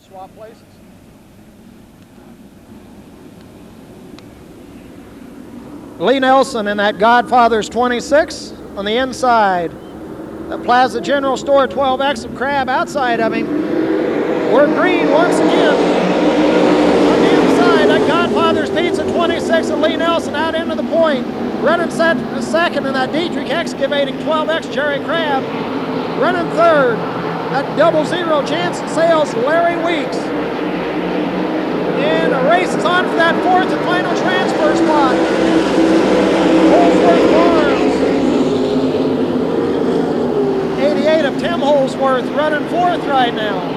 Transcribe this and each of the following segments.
Swap places. Lee Nelson in that Godfather's 26 on the inside. The Plaza General Store 12X of Crab outside of him. We're green once again. On the inside, that Godfather's Pizza 26 of Lee Nelson out into the point. Running second in that Dietrich Excavating 12X Jerry Crabb. Running third, that 00 Jansen Sales Larry Weeks. And the race is on for that fourth and final transfer spot. Holsworth Farms. 88 of Tim Holsworth running fourth right now.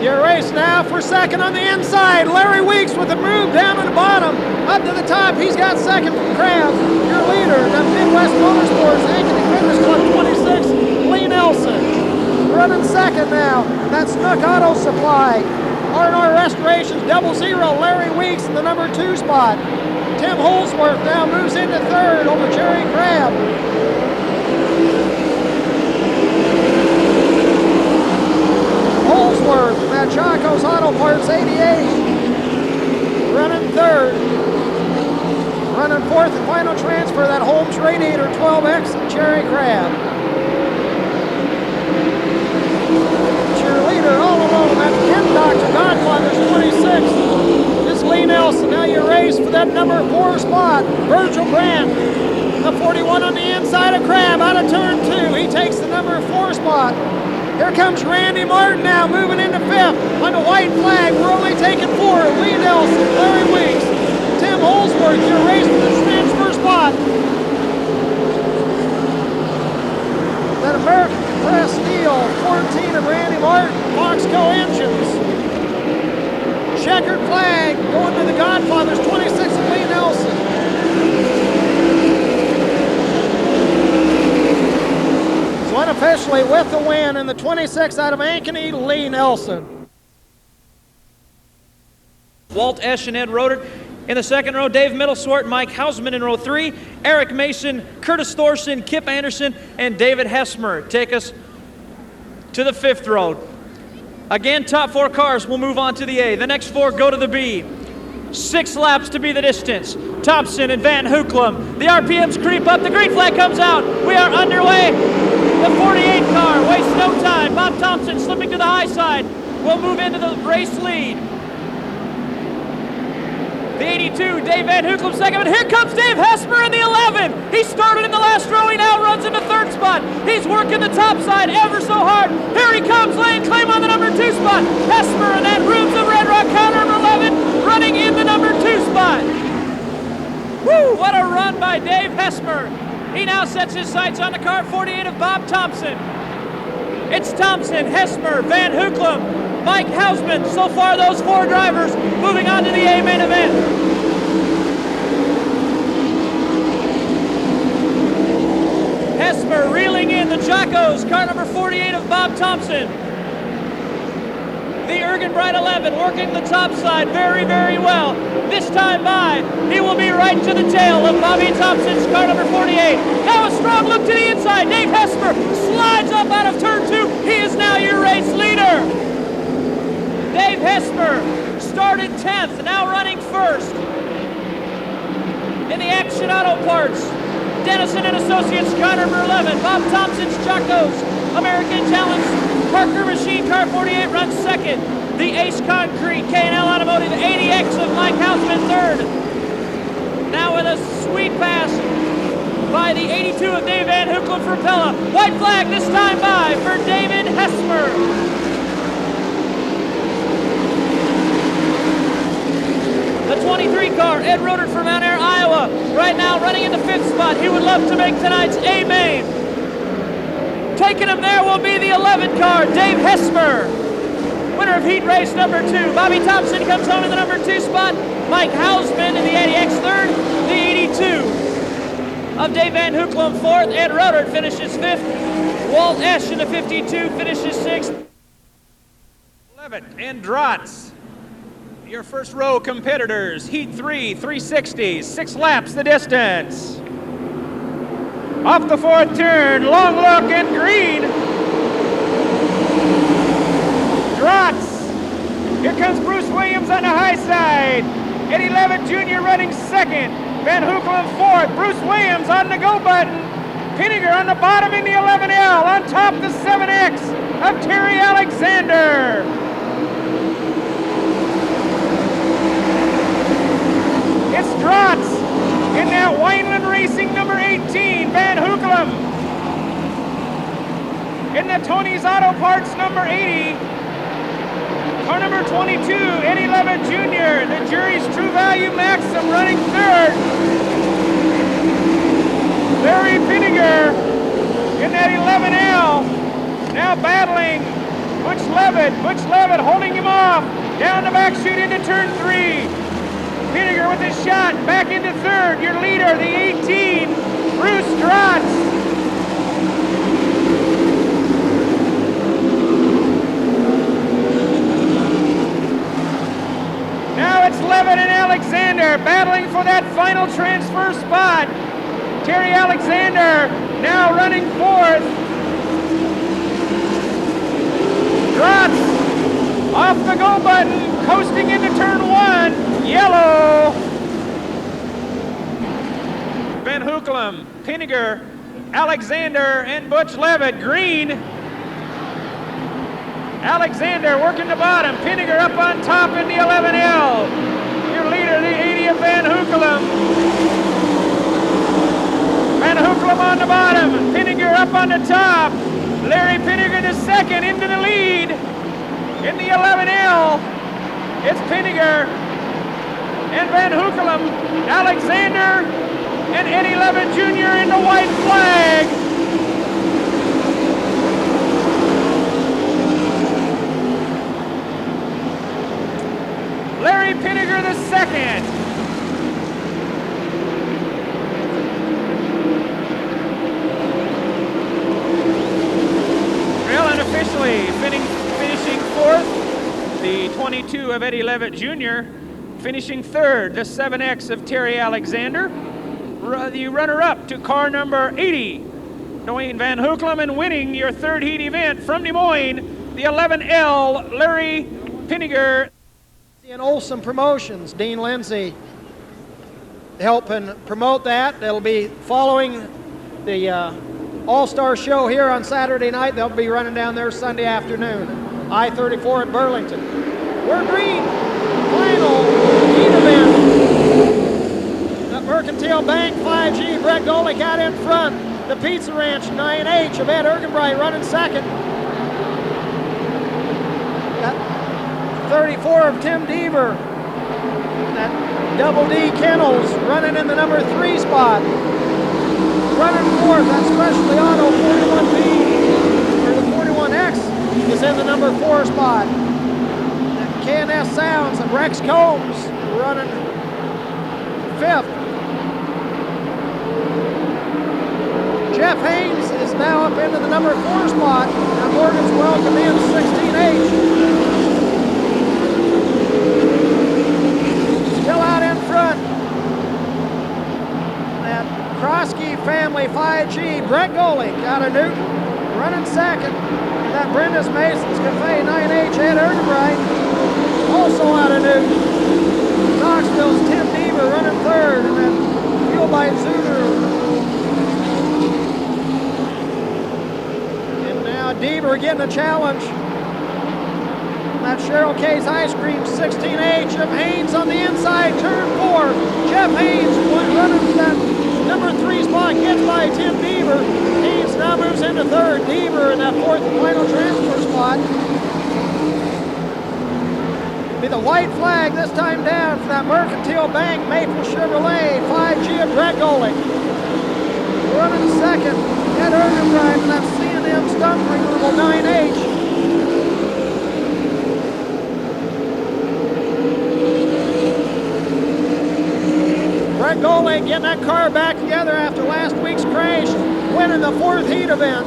Your race now for second on the inside. Larry Weeks with the move down to the bottom. Up to the top, he's got second from Crab. Your leader, the Midwest Motorsports Ankeny Fitness Club 26, Lee Nelson. Running second now, that's Snook Auto Supply. R&R Restorations 00, Larry Weeks in the number 2 spot. Tim Holsworth now moves into third over Jerry Crabb. Holsworth in that Chaco's Auto Parts 88. Running third. Running fourth and final transfer, that Holmes Radiator 12X and Jerry Crabb. Cheerleader all alone, that Ken Doctor Godfather's 26. This Lee Nelson. Now your race for that number 4 spot. Virgil Brandt, the 41 on the inside of Crabb, out of turn 2. He takes the number 4 spot. Here comes Randy Martin now, moving into 5th. On the white flag, we're only taking 4. Lee Nelson, Larry Weeks, Tim Holsworth, your race for the transfer spot. That American Compressed Steel, 14 of Randy Martin, Foxco Engines. Checkered flag going to the Godfathers, 26 of Lee Nelson. So unofficially with the win in the 26 out of Ankeny, Lee Nelson. Walt Esch and Ed Roeder. In the second row, Dave Middleswart, Mike Hausman in row 3, Eric Mason, Curtis Thorson, Kip Anderson, and David Hesmer take us to the 5th row. Again, top 4 cars will move on to the A. The next 4 go to the B. 6 laps to be the distance. Thompson and Van Hooklam. The RPMs creep up. The green flag comes out. We are underway. The 48 car wastes no time. Bob Thompson slipping to the high side will move into the race lead. The 82, Dave Van Hooklam second, and here comes Dave Hesmer in the 11. He started in the last row, he now runs into 3rd spot. He's working the top side ever so hard. Here he comes, laying claim on the number 2 spot. Hesmer and that Rooms of Red Rock car number 11, running in the number 2 spot. Woo, what a run by Dave Hesmer. He now sets his sights on the car 48 of Bob Thompson. It's Thompson, Hesmer, Van Hooklam, Mike Hausman, so far those 4 drivers moving on to the A main event. Hesmer reeling in the Chacos, car number 48 of Bob Thompson. The Ergenbright 11 working the top side very, very well. This time by, he will be right to the tail of Bobby Thompson's car number 48. Now a strong look to the inside. Dave Hesmer slides up out of turn 2. He is now your race leader. Dave Hesmer started 10th, now running 1st. In the Action Auto Parts, Dennison and Associates, car number 11. Bob Thompson's Chacos American Challenge Parker Machine car 48 runs 2nd. The Ace Concrete K&L Automotive 80X of Mike Hausman 3rd. Now with a sweet pass by the 82 of Dave Van Hooklam for Pella. White flag this time by for David Hesmer. The 23 car, Ed Roeder from Mount Air, Iowa, right now running in the 5th spot. He would love to make tonight's A main. Taking him there will be the 11 car, Dave Hesmer. Winner of heat race number 2. Bobby Thompson comes home in the number 2 spot. Mike Hausman in the 80X 3rd. The 82 of Dave Van Hooklam 4th. Ed Roeder finishes 5th. Walt Esch in the 52 finishes 6th. 11 and Drotz. Your first row competitors, heat 3, 360, 6 laps the distance. Off the 4th turn, long look and green. Williams on the high side. At 11, Junior running second. Van Hookelen fourth. Bruce Williams on the go button. Pinniger on the bottom in the 11L. On top the 7X of Terry Alexander. It's Drotz in that Wineland Racing number 18, Van Hookelen. In the Tony's Auto Parts number 80, car number 22, Eddie Levitt Jr., the Jury's True Value Maxim running third. Larry Pinniger in that 11L, now battling Butch Levitt. Butch Levitt holding him off, down the back chute into turn 3. Pinniger with his shot, back into third. Your leader, the 18, Bruce Drotz. Now it's Levitt and Alexander battling for that final transfer spot. Terry Alexander now running fourth. Drotz off the go button, coasting into turn 1. Yellow. Van Hookelen, Pinniger, Alexander, and Butch Levitt. Green. Alexander working the bottom. Pinniger up on top in the 11L. Your leader, the 80 of Van Hookelen. Van Hookelen on the bottom. Pinniger up on the top. Larry Pinniger the second into the lead. In the 11L, it's Pinniger and Van Hookelen, Alexander, and Eddie Levitt Jr. in the white flag. Larry Pinniger the second. Well, unofficially finishing fourth, the 22 of Eddie Levitt Jr., finishing third, the 7X of Terry Alexander. The runner-up to car number 80, Dwayne Van Hookelen, and winning your third heat event from Des Moines, the 11L, Larry Pinniger. And Olson Promotions, Dean Lindsay helping promote that. They'll be following the All-Star Show here on Saturday night. They'll be running down there Sunday afternoon. I-34 at Burlington. We're green. Final heat event. The Mercantile Bank 5G, Brett Golick out in front. The Pizza Ranch 9H of Ed Ergenbright running second. That 34 of Tim Deaver. That Double D Kennels running in the number 3 spot. Running fourth, that Specialty Auto 41B, or the 41X is in the number 4 spot. K&S Sounds of Rex Combs running 5th. Jeff Haynes is now up into the number 4 spot. And Morgan's welcome in 16H. Still out in front. That Krosky family 5G, Brett Golick out of Newton, running second. And that Brenda's Mason's Cafe 9H, Ed Ergenbright, also out of Newton. Knoxville's Tim Deaver running third, and then Fuel by Zuder. And now Deaver getting a challenge. That Cheryl K's Ice Cream 16H of Haynes on the inside, turn 4. Jeff Haynes running for that number 3 spot, gets by Tim Deaver. Haynes now moves into third. Deaver in that 4th and final transfer spot. Be the white flag this time down for that Mercantile Bank Maple Chevrolet 5G of Brett Golick. Running second, Ed Ergenbright in that C&M Stump Removal 9H. Brett Golick getting that car back together after last week's crash, winning the 4th heat event.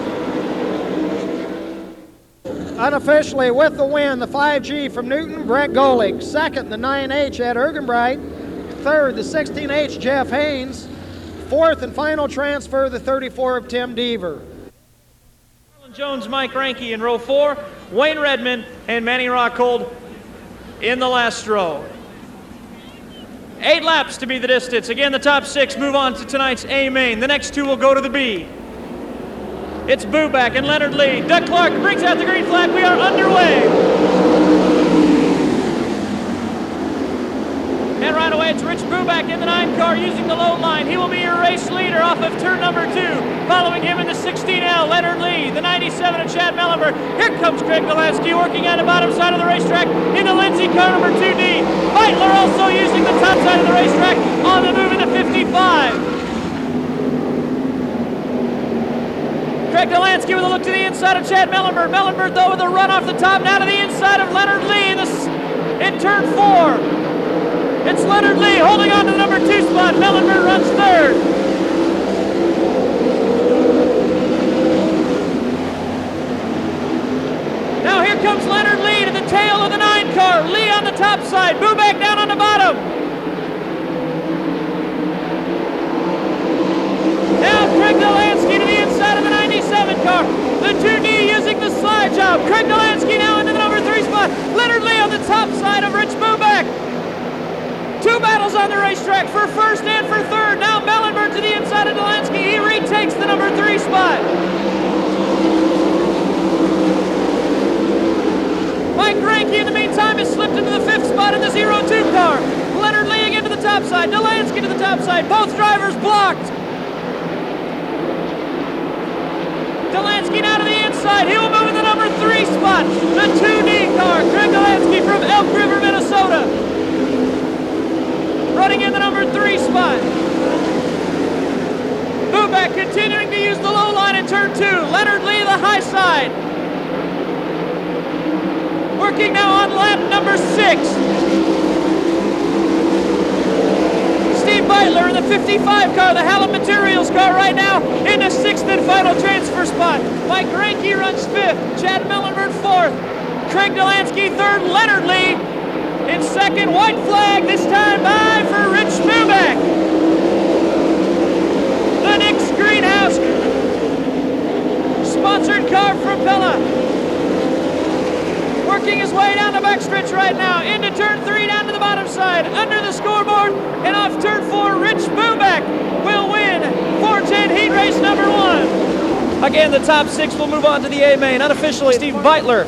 Unofficially with the win, the 5G from Newton, Brett Golick. Second, the 9H at Ergenbright. Third, the 16H, Jeff Haynes. 4th and final transfer, the 34 of Tim Deaver. Jones, Mike Ranke in row 4, Wayne Redmond and Manny Rockhold in the last row. 8 laps to be the distance. Again, the top 6 move on to tonight's A main. The next 2 will go to the B. It's Buback and Leonard Lee. Doug Clark brings out the green flag. We are underway. And right away, it's Rich Buback in the 9 car using the low line. He will be your race leader off of turn number 2. Following him in the 16L, Leonard Lee, the 97 of Chad Mellenberg. Here comes Craig Delansky working at the bottom side of the racetrack in the Lindsay car number 2D. Beitler also using the top side of the racetrack on the move in the 55. Craig Delansky with a look to the inside of Chad Mellenberg. Mellenberg, though, with a run off the top, now to the inside of Leonard Lee in turn 4. It's Leonard Lee holding on to the number 2 spot. Mellenberg runs 3rd. Now here comes Leonard Lee to the tail of the 9 car. Lee on the top side, Buback down on the bottom. Now Craig Delansky to the inside of the 97 car. The 2D using the slide job. Craig Delansky now into the number 3 spot. Leonard Lee on the top side of Rich Buback. 2 battles on the racetrack for 1st and for 3rd. Now Mellenberg to the inside of Delansky. He retakes the number 3 spot. Mike Ranke in the meantime has slipped into the 5th spot in the 02 car. Leonard Lee again to the top side. Delansky to the top side. Both drivers blocked. Delansky now to the inside. He will move in the number 3 spot. The 2D car. Craig Delansky from Elk River, Minnesota. Running in the number 3 spot. Buback continuing to use the low line in turn 2. Leonard Lee the high side. Working now on lap number 6. Steve Beitler in the 55 car, the Hallam Materials car right now in the 6th and final transfer spot. Mike Ranke runs 5th. Chad Mellenberg 4th. Craig Delansky 3rd. Leonard Lee in 2nd. White flag this time by for Rich Buback. The Nix Greenhouse sponsored car from Pella. Working his way down the backstretch right now into turn 3 down to the bottom side. Under the scoreboard and off turn 4, Rich Buback will win 410 heat race number 1. Again, the top 6 will move on to the A main. Unofficially, Steve Beitler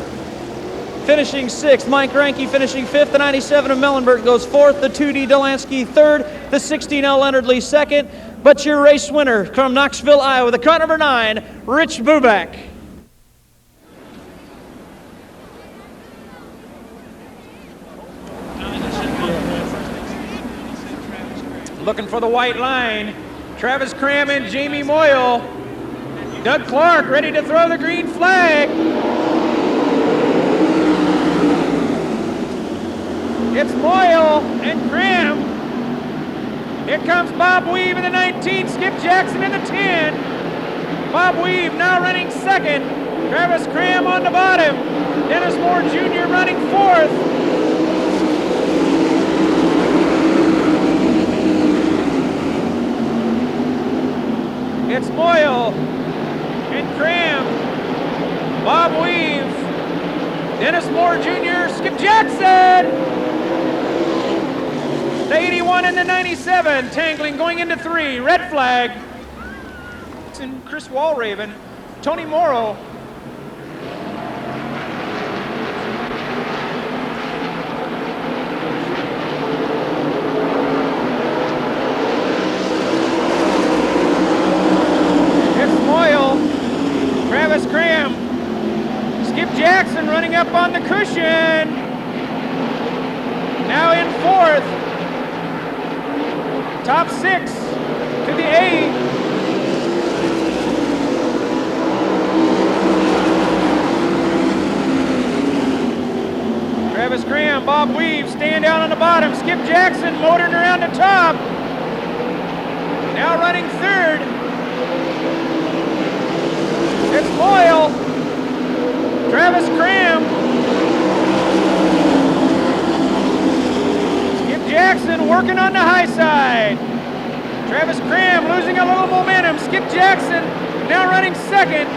finishing 6th, Mike Ranke finishing 5th, the 97 of Mellenberg goes 4th, the 2D Delansky 3rd, the 16L Leonard Lee 2nd, but your race winner from Knoxville, Iowa, the car number 9, Rich Buback. Looking for the white line, Travis Cram and Jamie Moyle. Doug Clark ready to throw the green flag. It's Moyle and Cram. Here comes Bob Weave in the 19, Skip Jackson in the 10. Bob Weave now running 2nd. Travis Cram on the bottom. Dennis Moore Jr. running 4th. It's Moyle and Cram. Bob Weave. Dennis Moore Jr., Skip Jackson. The 81 and the 97, tangling going into 3, red flag. It's in Chris Walraven, Tony Morrow. It's Moyle, Travis Cram, Skip Jackson running up on the cushion. Now in 4th. Top 6 to the A. Travis Graham, Bob Weave staying down on the bottom. Skip Jackson motoring around the top. Now running 3rd. It's Moyle. Travis Graham. Jackson working on the high side. Travis Cram losing a little momentum. Skip Jackson now running 2nd.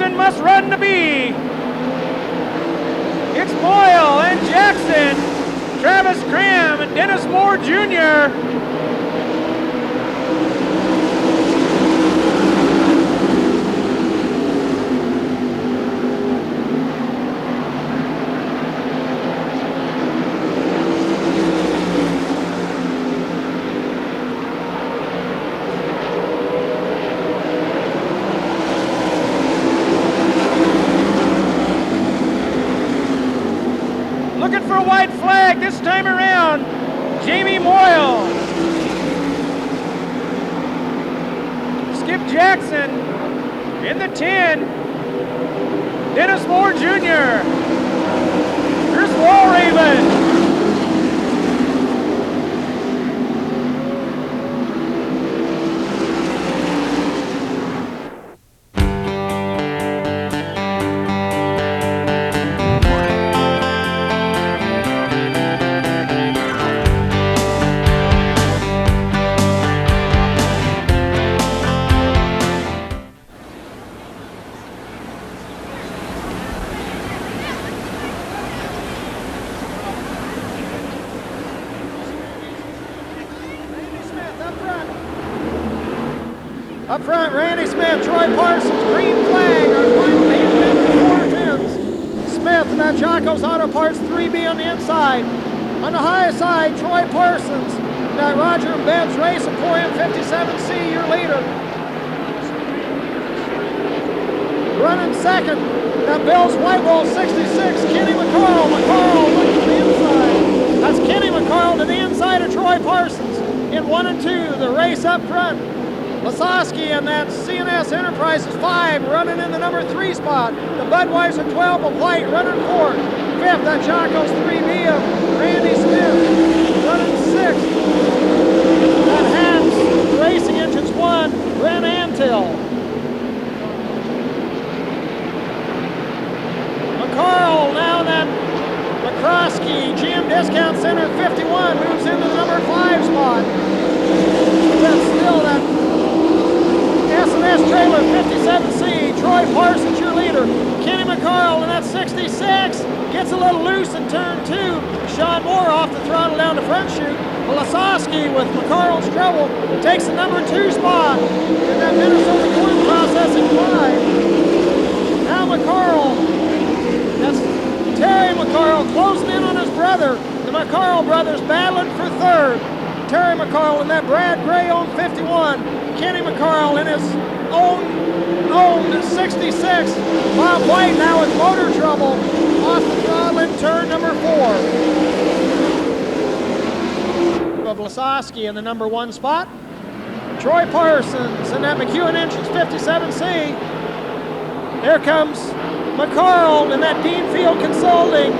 Jackson must run to be. It's Boyle and Jackson, Travis Cram and Dennis Moore Jr. Looking for a white flag this time around. Jamie Moyle. Skip Jackson in the 10. Dennis Moore Jr. Here's Walraven. Up front, Randy Smith, Troy Parsons, green flag, our final 8 minutes and 4 tenths. Smith, and that Jocko's Auto Parts 3B on the inside. On the high side, Troy Parsons, that Roger and Ben's race Emporium 57C, your leader. Running second, that Bill's Whitewall 66, Kenny McCarl. McCarl looking to the inside. That's Kenny McCarl to the inside of Troy Parsons. In 1 and 2, the race up front. Lasoski and that CNS Enterprises 5 running in the number 3 spot. The Budweiser 12 of White running 4th. 5th, that Jocko's 3B of Randy Smith running 6th. That Hats Racing Engines 1, Brent Antill. McCarl, now that McCroskey GM Discount Center 51 moves into the number 5 spot. That's still that S&S Trailer 57C, Troy Parsons, your leader. Kenny McCarl in that 66 gets a little loose in turn 2. Sean Moore off the throttle down the front chute. Lasoski with McCarl's trouble takes the number 2 spot in that Minnesota Corn Processing 5. Now McCarl, that's Terry McCarl closing in on his brother. The McCarl brothers battling for 3rd. Terry McCarl in that Brad Gray on 51. Kenny McCarl in his own 66. Bob White now with motor trouble off the throttle in turn number 4. Of Lasoski in the number 1 spot. Troy Parsons in that McEwen Engines 57C. Here comes McCarl in that Dean Field Consulting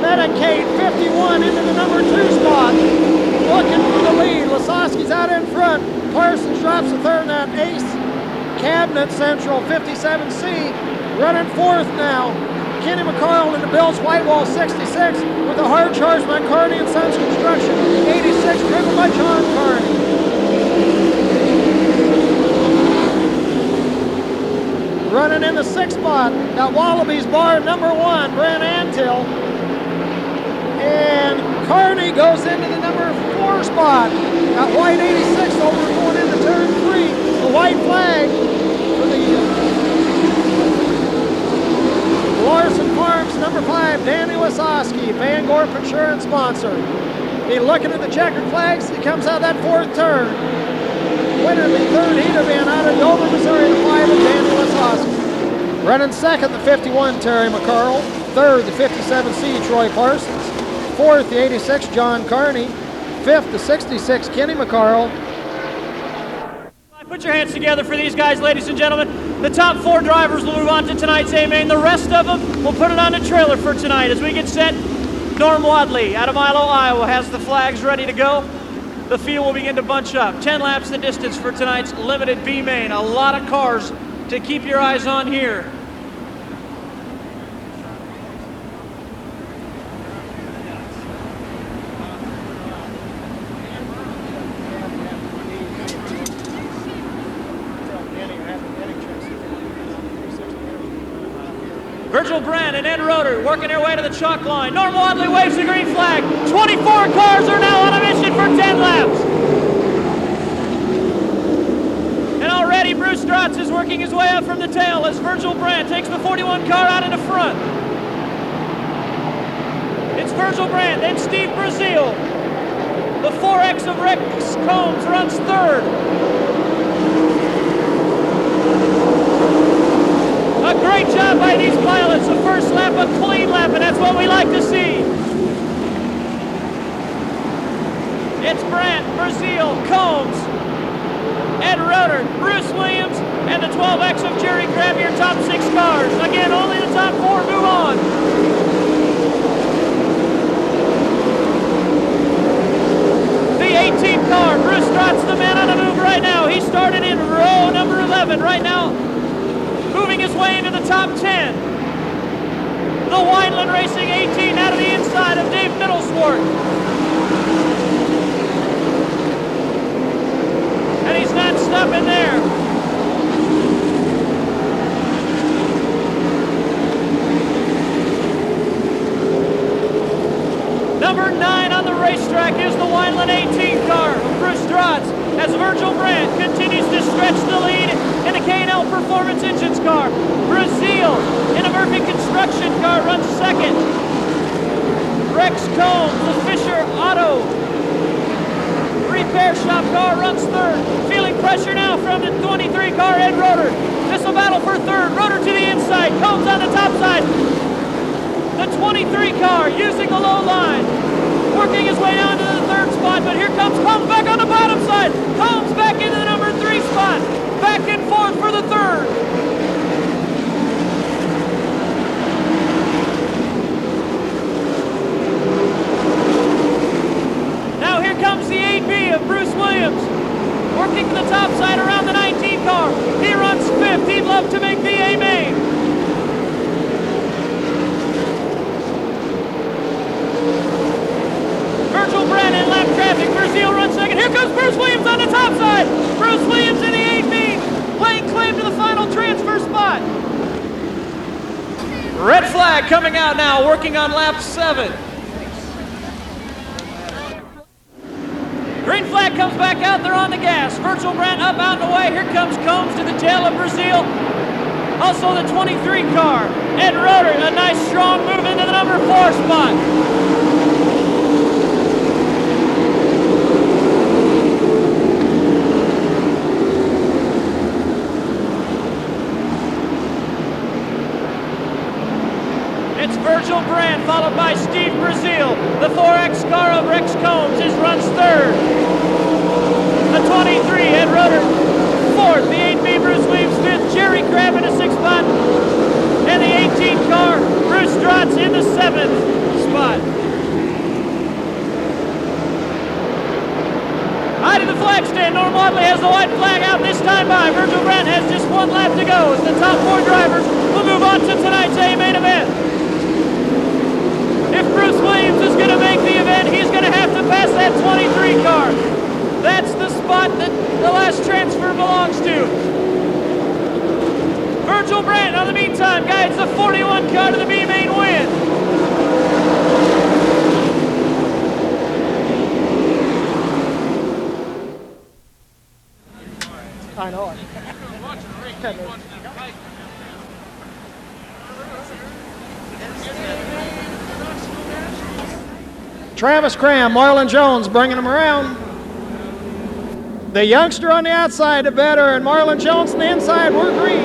Medicaid 51 into the number 2 spot. Looking for the lead. Lasoski's out in front. Parsons drops the 3rd in that Ace Cabinet Central 57C. Running 4th now. Kenny McCarl in the Bills Whitewall 66 with a hard charge by Carney and Sons Construction 86 driven by John Carney. Running in the 6th spot, that Wallabies Bar number 1, Brent Antill. And Carney goes into the number 4 spot. That White 86 over going into turn 3. The white flag for the Larson Farms number 5, Danny Lasoski, Van Gorp insurance sponsor. He looking at the checkered flags. He comes out that 4th turn. Winner of the 3rd heat event out of Dover, Missouri, the 5 of Danny Lasoski. Running 2nd, the 51, Terry McCarl. 3rd, the 57C, Troy Parsons. 4th, the 86, John Carney. 5th, the 66, Kenny McCarl. Put your hands together for these guys, ladies and gentlemen. The top 4 drivers will move on to tonight's A-Main. The rest of them will put it on the trailer for tonight. As we get set, Norm Wadley out of Milo, Iowa has the flags ready to go. The field will begin to bunch up. 10 laps the distance for tonight's limited B-Main. A lot of cars to keep your eyes on here. Virgil Brand and Ed Roeder working their way to the chalk line. Norm Wadley waves the green flag. 24 cars are now on a mission for 10 laps. And already Bruce Strotz is working his way up from the tail as Virgil Brand takes the 41 car out into front. It's Virgil Brand, then Steve Brazil. The 4X of Rex Combs runs third. A great job by these pilots. The first lap, a clean lap, and that's what we like to see. It's Brandt, Brazil, Combs, Ed Roeder, Bruce Williams, and the 12X of Jerry Crabb, your top 6 cars. Again, only the top 4 move on. The 18 car, Bruce Strott's the man on the move right now. He started in row number 11 right now, moving his way into the top 10. The Wineland Racing 18 out of the inside of Dave Middlesworth. And he's not stopping there. Number 9 on the racetrack is the Wineland 18 car of Bruce Strotz, as Virgil Brand continues to stretch the lead in a K&L Performance Engines car. Brazil in a Murphy Construction car runs second. Rex Combs, the Fisher Auto Repair Shop car runs third. Feeling pressure now from the 23 car, Ed Roeder. This will battle for third. Roeder to the inside. Combs on the top side. The 23 car using the low line, working his way down to the third spot, but here comes Combs back on the bottom side. Combs back into the number 3 spot. Back and forth for the third. Now here comes the 8B of Bruce Williams, working the top side around the 19 car. He runs 5th. He'd love to make the A main. Virgil Brand in lap traffic. Brazil runs second. Here comes Bruce Williams on the top side. Bruce Williams in the 8B, laying claim to the final transfer spot. Red flag coming out now, working on lap 7. Green flag comes back out, they're on the gas. Virgil Brand up out and away. Here comes Combs to the tail of Brazil. Also the 23 car. Ed Roeder, a nice strong move into the number 4 spot. Virgil Brand, followed by Steve Brazil. The 4X car of Rex Combs runs third. The 23, Ed Roeder, fourth. The 8B, Bruce Williams, fifth. Jerry Crabb in the 6th spot. And the 18 car, Bruce Strotz in the 7th spot. High to the flag stand. Norm Wadley has the white flag out this time by. Virgil Brand has just 1 lap to go as the top 4 drivers will move on to tonight's A main event. If Bruce Williams is going to make the event, he's going to have to pass that 23 car. That's the spot that the last transfer belongs to. Virgil Brand, in the meantime, guides the 41 car to the B main win. I know it. Travis Cram, Marlon Jones bringing him around. The youngster on the outside, the veteran, Marlon Jones on the inside, we're green.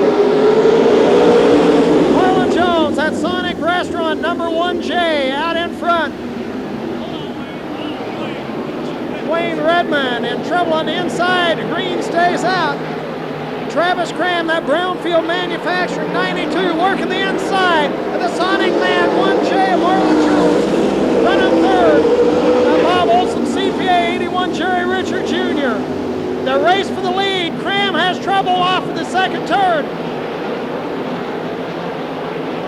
Marlon Jones, that Sonic Restaurant, number 1J, out in front. Wayne Redmond in trouble on the inside, green stays out. Travis Cram, that Brownfield Manufacturing 92, working the inside. And the Sonic Man, 1J, Marlon Jones. Running third, Bob Olson, CPA 81, Jerry Richard Jr. The race for the lead. Cram has trouble off of the second turn.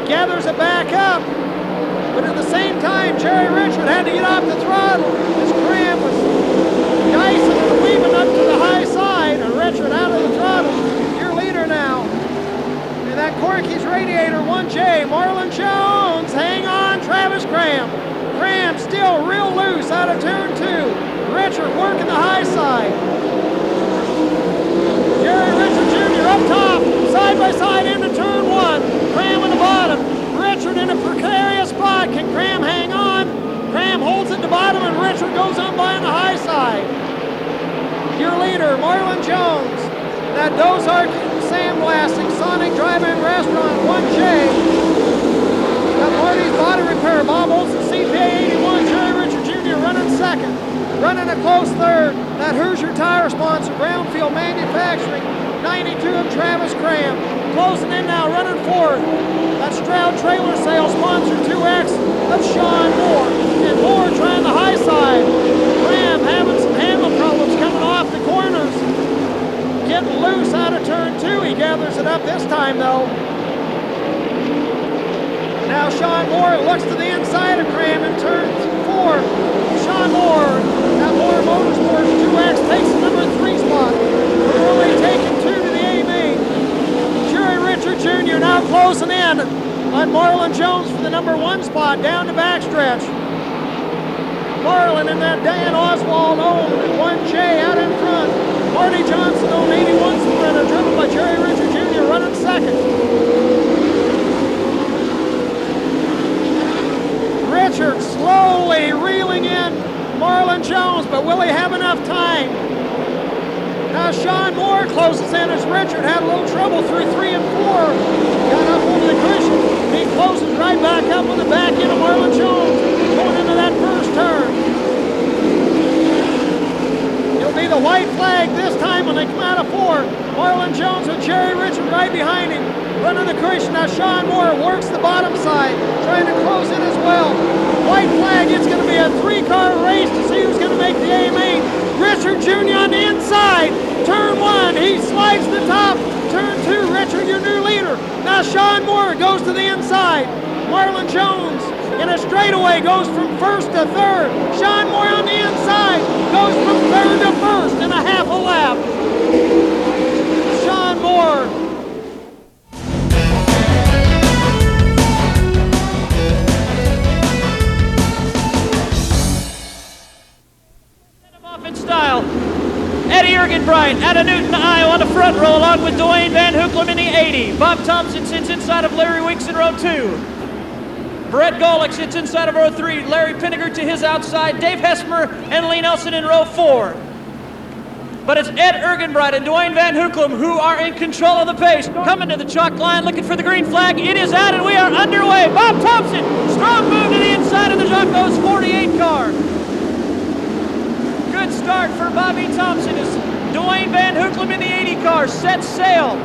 Gathers it back up, but at the same time, Jerry Richard had to get off the throttle as Cram was dicing and weaving up to the high side. And Richard out of the throttle. Your leader now. And that Corky's Radiator 1J, Marlon Jones, hang on, Travis Graham. Graham still real loose out of turn 2. Richard working the high side. Jerry Richard Jr. up top, side by side into turn 1. Graham in the bottom. Richard in a precarious spot. Can Graham hang on? Graham holds it to bottom and Richard goes on by on the high side. Your leader, Marlon Jones. That Dozark Sandblasting Sonic Drive-In Restaurant 1J. Got Marty's Body Repair, Bob Olson CPA 81, Jerry Richard Jr. running second. Running a close third, that Hoosier Tire sponsor, Brownfield Manufacturing, 92 of Travis Graham. Closing in now, running fourth. That Stroud Trailer Sales sponsor, 2X of Sean Moore. And Moore trying the high side. Graham having some handle problems coming off the corners. Getting loose out of turn 2. He gathers it up this time though. Now Sean Moore looks to the inside of Graham in turn 4. Sean Moore, that Moore Motorsports 2X takes the number 3 spot. We're only taking 2 to the A main. Jerry Richard Jr. now closing in on Marlon Jones for the number 1 spot down the backstretch. Marlon and that Dan Oswald owned 1J out in front. Marty Johnson owned 81 Sprinter, driven by Jerry Richard Jr. running second. Richard slowly reeling in Marlon Jones, but will he have enough time? Now Sean Moore closes in as Richard had a little trouble through 3 and 4. Got up over the cushion. He closes right back up on the back end of Marlon Jones going into that first turn. It'll be the white flag this time when they come out of 4. Marlon Jones with Jerry Richard right behind him. Running the cushion. Now Sean Moore works the bottom side, trying to close in as well. White flag, it's going to be a 3-car race to see who's going to make the A main. Richard Jr. on the inside. Turn 1, he slides the top. Turn 2, Richard, your new leader. Now Sean Moore goes to the inside. Marlon Jones in a straightaway goes from 1st to 3rd. Sean Moore on the inside goes from 3rd to 1st in a half a lap. Sean Moore. Eddie Ergenbright out of Newton, Iowa on the front row along with Dwayne Van Hooklam in the 80. Bob Thompson sits inside of Larry Weeks in row 2. Brett Golick sits inside of row 3. Larry Pinniger to his outside. Dave Hesmer and Lee Nelson in row 4. But it's Ed Ergenbright and Dwayne Van Hooklam who are in control of the pace. Coming to the chalk line looking for the green flag. It is out and we are underway. Bob Thompson, strong move to the inside of the Jocko's 48 car. Good start for Bobby Thompson as Dwayne Van Hooklam in the 80 car sets sail.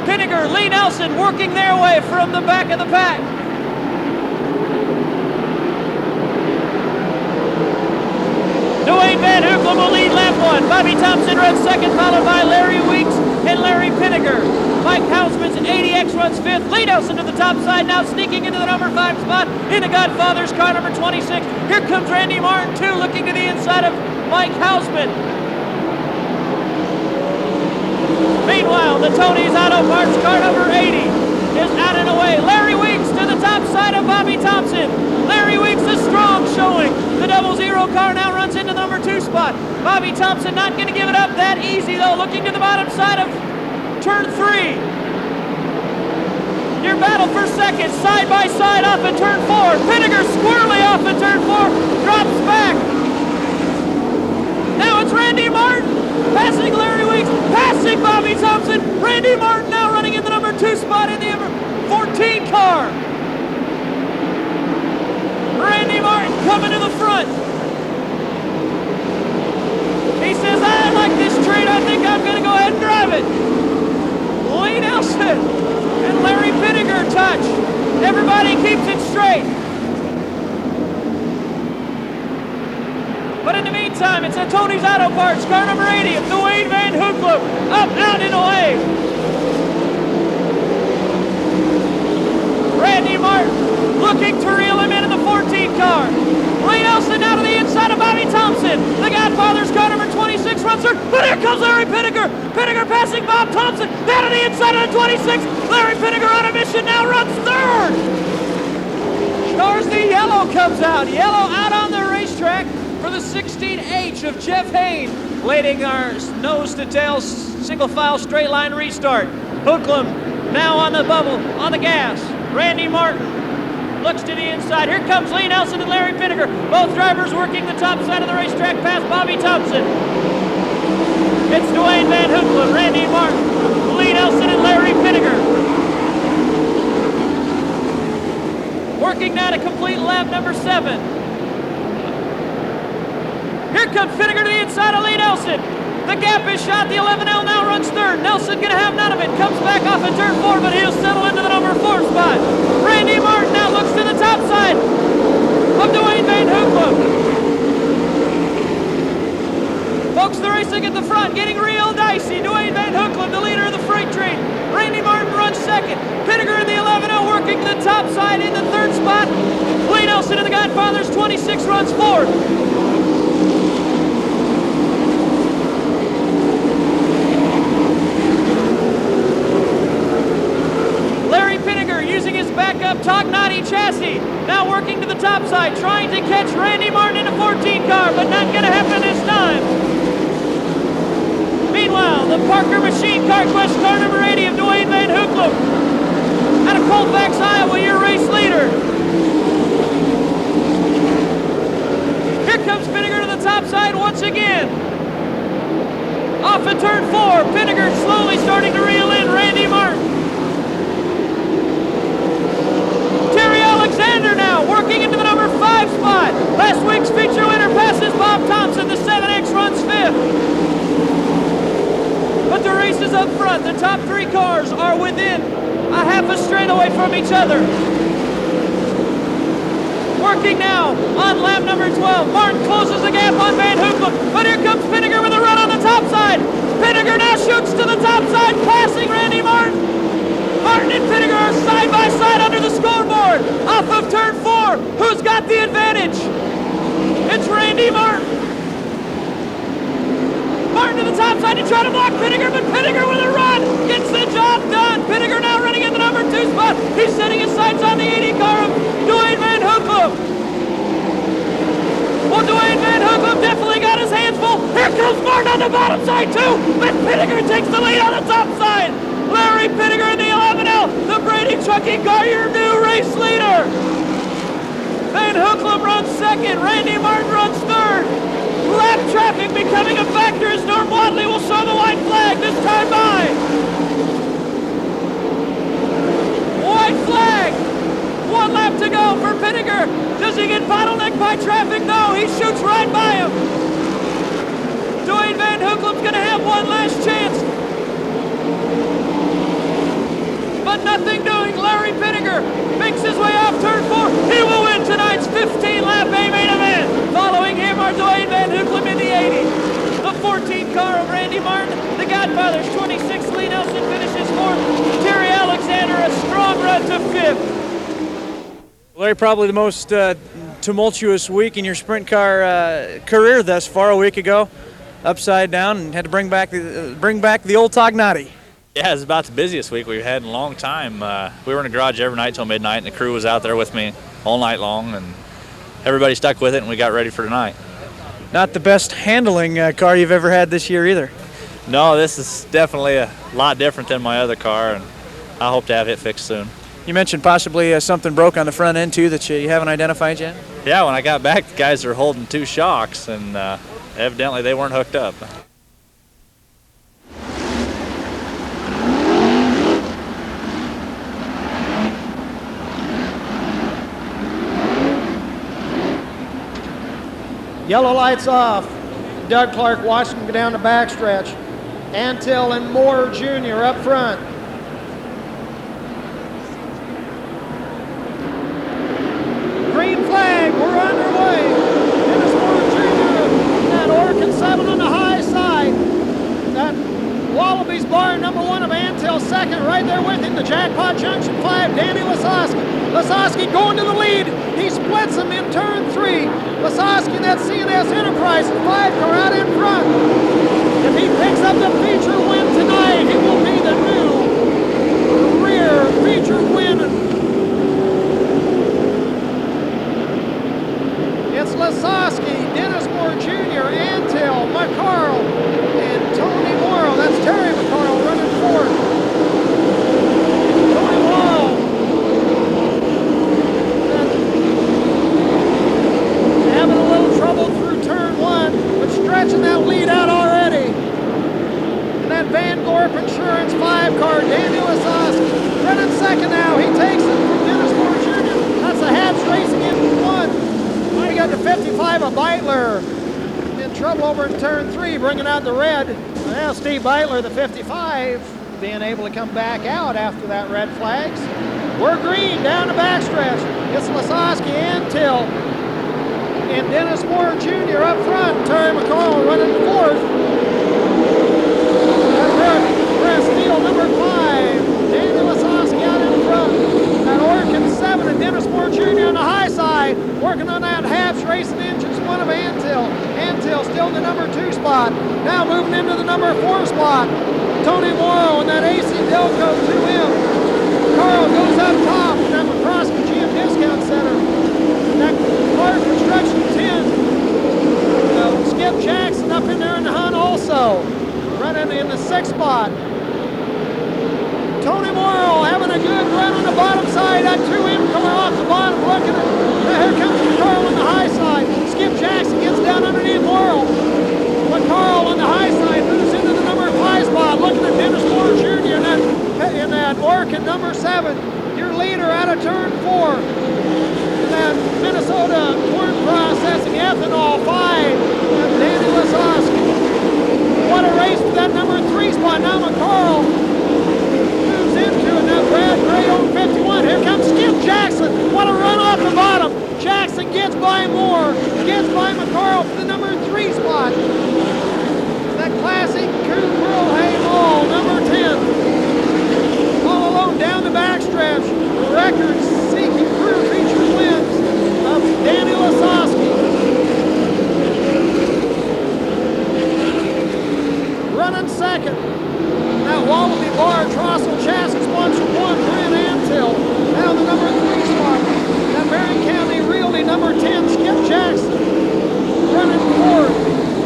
Pinniger, Lee Nelson working their way from the back of the pack. Dwayne Van Hooklam will lead lap 1. Bobby Thompson runs second, followed by Larry Weeks and Larry Pinniger. Mike Hausman's 80X runs 5th. Lee Nelson to the top side now, sneaking into the number 5 spot in the Godfather's car number 26. Here comes Randy Martin too, looking to the inside of Mike Hausman. Meanwhile, the Tony's Auto Parts car number 80 is out and away. Larry Weeks to the top side of Bobby Thompson. Larry Weeks is strong showing. The 00 car now runs into the number 2 spot. Bobby Thompson not going to give it up that easy though, looking to the bottom side of turn 3. Your battle for second, side by side off at turn 4. Pinniger squirrely off at turn 4, drops back. Now it's Randy Martin passing Larry Weeks, passing Bobby Thompson. Randy Martin now running in the number 2 spot in the number 14 car. Randy Martin coming to the front. He says, I like this train. I think I'm going to go ahead and drive it. Lee Nelson and Larry Pinniger touch. Everybody keeps it straight. But in the meantime, it's a Tony's Auto Parts, car number 80 of Dwayne Van Hooklam, up, out, and away. Randy Martin looking to reel him in the 14 car. Lee Nelson now to the inside of Bobby Thompson. The Godfather's car number 26 runs her But here comes Larry Pinniger. Pinniger passing Bob Thompson. Down to the inside of the 26. Larry Pinniger on a mission now runs third. Stars the yellow comes out. Yellow out on the racetrack for the 16H of Jeff Hayne. Leading our nose to tail single file straight line restart. Hooklam now on the bubble, on the gas. Randy Martin looks to the inside. Here comes Lee Nelson and Larry Pinniger. Both drivers working the top side of the racetrack past Bobby Thompson. It's Dwayne Van Hooklam, Randy Martin, Lee Nelson, and Larry Pinniger. Working now to complete lap number 7. Here comes Pinniger to the inside of Lee Nelson. The gap is shot. The 11L now runs third. Nelson going to have none of it. Comes back off of turn 4, but he'll settle into the number 4 spot. Randy Martin now looks to the top side of Dwayne Van Hooklam. Folks, the racing at the front getting real dicey. Dwayne Van Hooklam, the leader of the freight train. Randy Martin runs second. Pinniger in the 11L working the top side in the third spot. Lee Nelson in the Godfather's 26 runs fourth. Using his backup Tognati chassis, now working to the top side, trying to catch Randy Martin in a 14 car, but not going to happen this time. Meanwhile, the Parker Machine Car Quest car number 80 of Dwayne Van Hooklam out of Colfax, Iowa, your race leader. Here comes Pinniger to the top side once again. Off of turn 4, Pinniger slowly starting to reel in Randy Martin. Alexander now working into the number 5 spot. Last week's feature winner passes Bob Thompson. The 7X runs 5th. But the race is up front. The top 3 cars are within a half a straightaway from each other. Working now on lap number 12. Martin closes the gap on Van Hooklam. But here comes Pinniger with a run on the top side. Pinniger now shoots to the top side, passing Randy Martin. Martin and Pinniger are side by side under the scoreboard. Off of turn 4, who's got the advantage? It's Randy Martin. Martin to the top side to try to block Pinniger, but Pinniger with a run gets the job done. Pinniger now running in the number 2 spot. He's setting his sights on the 80 car of Dwayne Van Hooklam. Well, Dwayne Van Hooklam definitely got his hands full. Here comes Martin on the bottom side too, but Pinniger takes the lead on the top side. Larry Pinniger in the 11L, the Brady Trucking car, your new race leader. Van Hooklam runs second, Randy Martin runs third. Lap traffic becoming a factor as Norm Wadley will show the white flag this time by. White flag. 1 lap to go for Pinniger. Does he get bottlenecked by traffic? No, he shoots right by him. Dwayne Van Hooklam's going to have one last chance. But nothing doing. Larry Pinniger makes his way off turn 4. He will win tonight's 15-lap A main event. Following him are Dwayne Van Hooklam in the 80. The 14 car of Randy Martin. The Godfathers 26. Lee Nelson finishes 4th. Terry Alexander a strong run to 5th. Larry, probably the most tumultuous week in your sprint car career thus far. A week ago, upside down, and had to bring back the old Tognati. Yeah, it's about the busiest week we've had in a long time. We were in the garage every night till midnight, and the crew was out there with me all night long, and everybody stuck with it, and we got ready for tonight. Not the best handling car you've ever had this year either. No, this is definitely a lot different than my other car, and I hope to have it fixed soon. You mentioned possibly something broke on the front end too that you haven't identified yet? Yeah, when I got back, the guys were holding 2 shocks, and evidently they weren't hooked up. Yellow lights off. Doug Clark watching him go down the backstretch. Antill and Moore Jr. up front. Green flag, we're underway. Dennis Moore Jr. That Orkin settled on the high side. That Wallabies bar number 1 of Antill second, right there with him. The Jackpot Junction 5, Danny Lasoski. Lasoski going to the lead. He splits him in turn 3. Lasoski, that CNS Enterprise 5 car out in front. If he picks up the feature win tonight, he will be the new career feature win. It's Lasoski, Dennis Moore Jr., Antill, McCarl, and Tony Morrow. That's Terry McCarl running fourth. Tony Morrow having a little trouble through turn one, but stretching that lead out already. And that Van Gorp Insurance 5 car, Daniel Lasoski, running second now. He takes it from Dennis Moore Jr. That's the Habs Racing in one. We got the 55 of Beitler in trouble over in turn three, bringing out the red. Now Steve Beitler, the 55, being able to come back out after that red flags. We're green down the backstretch. It's Lasoski, Antill, and Dennis Moore Jr. up front. Terry McCall running fourth. Press Steele, number 5. Daniel Lasoski out in front. That Orkin 7 and Dennis Moore Jr. on the high side. Working on that Habs Racing Engines, one of Antill. Antill still in the number 2 spot. Now moving into the number 4 spot. Tony Morrow and that AC Delco 2M. Carl goes up top in that McCroskey GM Discount Center. That Clark Construction 10. Skip Jackson up in there in the hunt also. Running in the 6th spot. Tony Morrow having a good run on the bottom side. That 2M coming off the bottom, looking at. Here comes McCarl on the high side. Skip Jackson gets down underneath Morrow. McCarl on the high side moves into the number 5 spot, looking at Dennis Moore Jr. in that Orkin number 7. Your leader out of turn 4. In that Minnesota corn processing ethanol 5. Danny Lasoski. What a race for that number 3 spot. Now McCarl moves into it. Now Brad Gray on 51. Here comes Skip Jackson. What a run off the bottom. Jackson gets by Moore. Gets by McCarl for the number 3 spot. That classic Coon Pearl Hay Mall, number 10. All alone down the backstretch. Record-seeking career feature wins of Danny Lasoski. Running second. That Wallaby Bar Trossel Chassis sponsor 1, Brent Antill. Now the number 3 spot. That Marion County Realty number 10, Skip Jackson. Running fourth.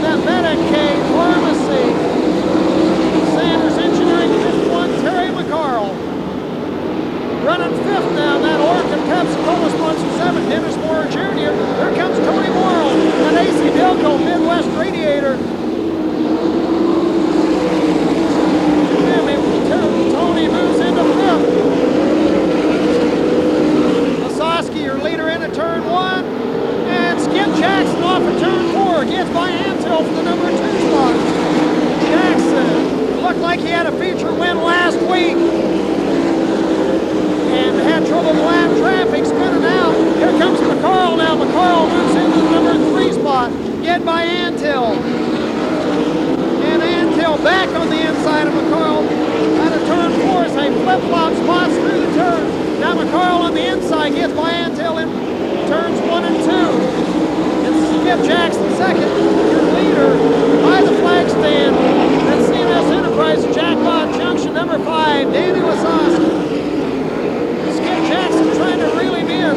That Medicaid Pharmacy. Sanders Engineering 51, Terry McCarl. Running fifth now, that Orkin Pepsi-Cola sponsor 7, Dennis Moore Jr. Here comes Tony Morrow. That AC Delco Midwest Radiator. Tony moves into fifth. Lasoski, your leader into turn 1. And Skip Jackson off of turn 4. Gets by Antill for the number 2 spot. Jackson looked like he had a feature win last week. And had trouble with lap traffic spinning out. Here comes McCarl now. McCarl moves into the number 3 spot. Get by Antill. And Antill back on the inside of McCarl. Out of turn 4 as they flip-flop spots through the turn. Now McCarl on the inside gets by Antill in turns 1 and 2. It's Skip Jackson second. Your leader by the flag stand. That's CNS Enterprises, Jackpot Junction, number 5, Danny Lasoski. Skip Jackson trying to reel him in.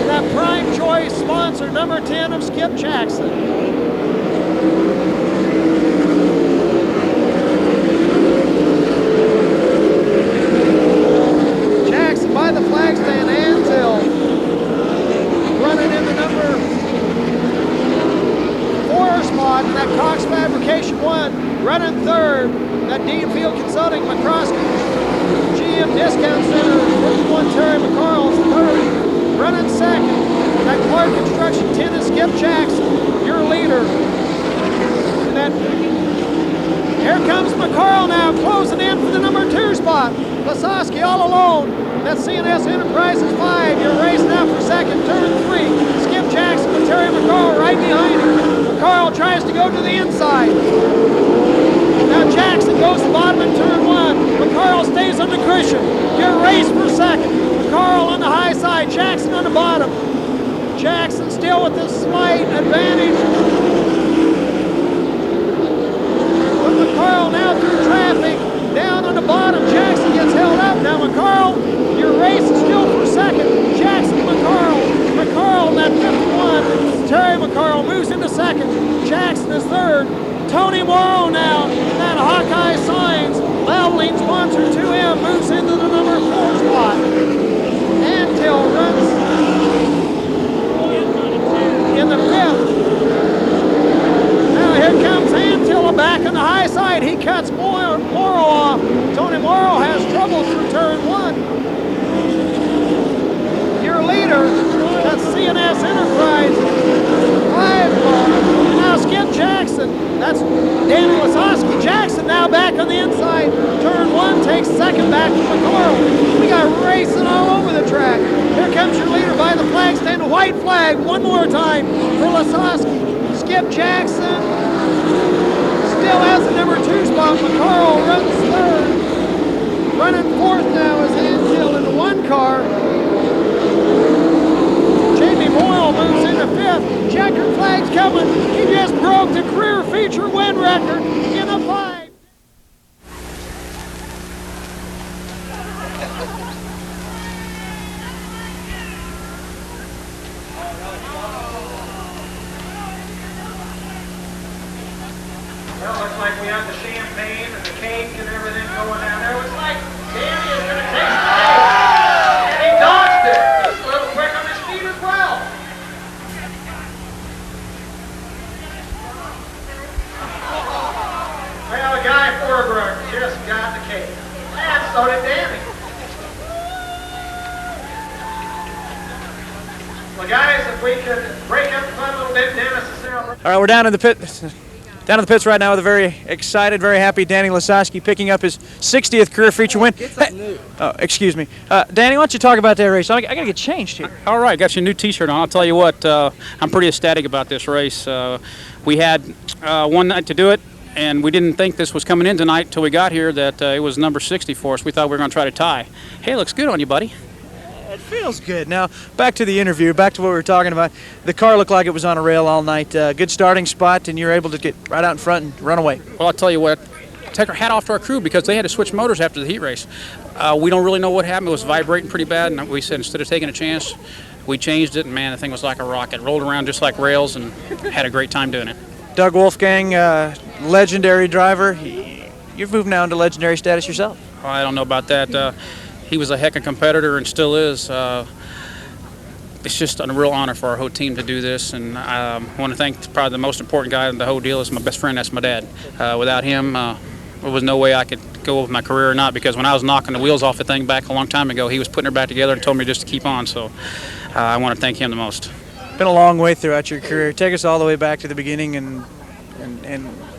That Prime Choice sponsor, number 10 of Skip Jackson. By the flag stand, Antill running in the number 4 spot in that Cox Fabrication 1, running third, that Dean Field Consulting McCroskey GM Discount Center, 51 Terry McCarl third, running second, that Clark Construction 10 is Skip Jackson, your leader. And that, here comes McCarl now, closing in for the number 2 spot. Lasoski all alone. That's CNS Enterprises 5. You're racing out for second, turn 3. Skip Jackson with Terry McCarl right behind him. McCarl tries to go to the inside. Now Jackson goes to the bottom in turn 1. McCarl stays on the cushion. You're raced for second. McCarl on the high side. Jackson on the bottom. Jackson still with the slight advantage. McCarl now through traffic. Down on the bottom, Jackson gets held up. Now McCarl, your race is still for second. Jackson, McCarl. McCarl, that 51. Terry McCarl moves into second. Jackson is third. Tony Morrow now, that Hawkeye Signs, Valvoline sponsor 2M, moves into the number 4 spot. Antill runs in the 5th. Now here comes Antill back on the high side. He cuts Morrow off. Tony Morrow has trouble through turn 1. Your leader, that's CNS Enterprise, 5 car. Now Skip Jackson, that's Danny Lasoski. Jackson now back on the inside. Turn 1 takes second back to McCarl. We got racing all over the track. Here comes your leader by the flag stand. A white flag one more time for Lasoski. Skip Jackson still has the number 2 spot. McCarl runs third. Running 4th now is Antill in the 1 car. Jamie Boyle moves into 5th. Checkered flag's coming. He just broke the career feature win record in a 5. Well, looks like we have the champagne and the cake and everything going down there. Looks like Danny is going to take the cake. And he dodged it. He's a little quick on his feet as well. Well, Guy Forbrook just got the cake. And so did Danny. Well, guys, if we could break up the fun a little bit, Dennis is there. All right, we're down in the pit. Down in the pits right now with a very excited, very happy Danny Lasoski picking up his 60th career feature win. Hey, oh, excuse me. Danny, why don't you talk about that race? I got to get changed here. All right, got your new T-shirt on. I'll tell you what, I'm pretty ecstatic about this race. We had one night to do it, and we didn't think this was coming in tonight until we got here, that it was number 60 for us. We thought we were going to try to tie. Hey, looks good on you, buddy. It feels good. Now, back to the interview, back to what we were talking about. The car looked like it was on a rail all night. Good starting spot, and you're able to get right out in front and run away. Well, I'll tell you what, take our hat off to our crew because they had to switch motors after the heat race. We don't really know what happened. It was vibrating pretty bad, and we said instead of taking a chance, we changed it, and man, the thing was like a rocket. Rolled around just like rails and had a great time doing it. Doug Wolfgang, legendary driver. You've moved now into legendary status yourself. Oh, I don't know about that. He was a heck of a competitor and still is. It's just a real honor for our whole team to do this, and I want to thank probably the most important guy in the whole deal is my best friend, that's my dad. Without him, there was no way I could go with my career or not, because when I was knocking the wheels off the thing back a long time ago, he was putting her back together and told me just to keep on, so I want to thank him the most. Been a long way throughout your career. Take us all the way back to the beginning and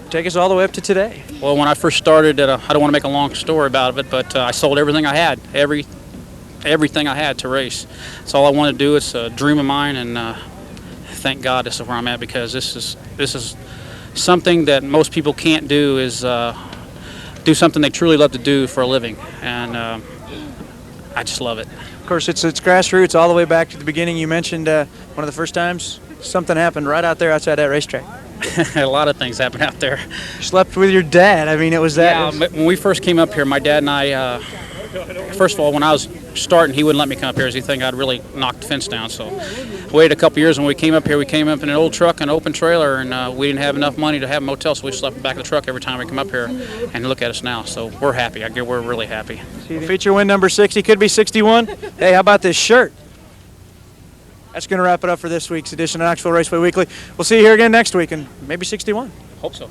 take us all the way up to today. Well, when I first started, I don't want to make a long story about it, but I sold everything I had, everything I had to race. That's all I wanted to do. It's a dream of mine, and thank God this is where I'm at, because this is something that most people can't do, is do something they truly love to do for a living, and I just love it. Of course, it's grassroots all the way back to the beginning. You mentioned one of the first times something happened right out there outside that racetrack. A lot of things happened out there. You slept with your dad. I mean, it was that. Yeah, when we first came up here, my dad and I, first of all, when I was starting, he wouldn't let me come up here because he think I'd really knock the fence down. So waited a couple years. When we came up here, we came up in an old truck, an open trailer, and we didn't have enough money to have a motel, so we slept in the back of the truck every time we come up here. And look at us now. So we're happy. We're really happy. Feature win number 60, could be 61. Hey, how about this shirt? That's going to wrap it up for this week's edition of Knoxville Raceway Weekly. We'll see you here again next week, and maybe 61. Hope so.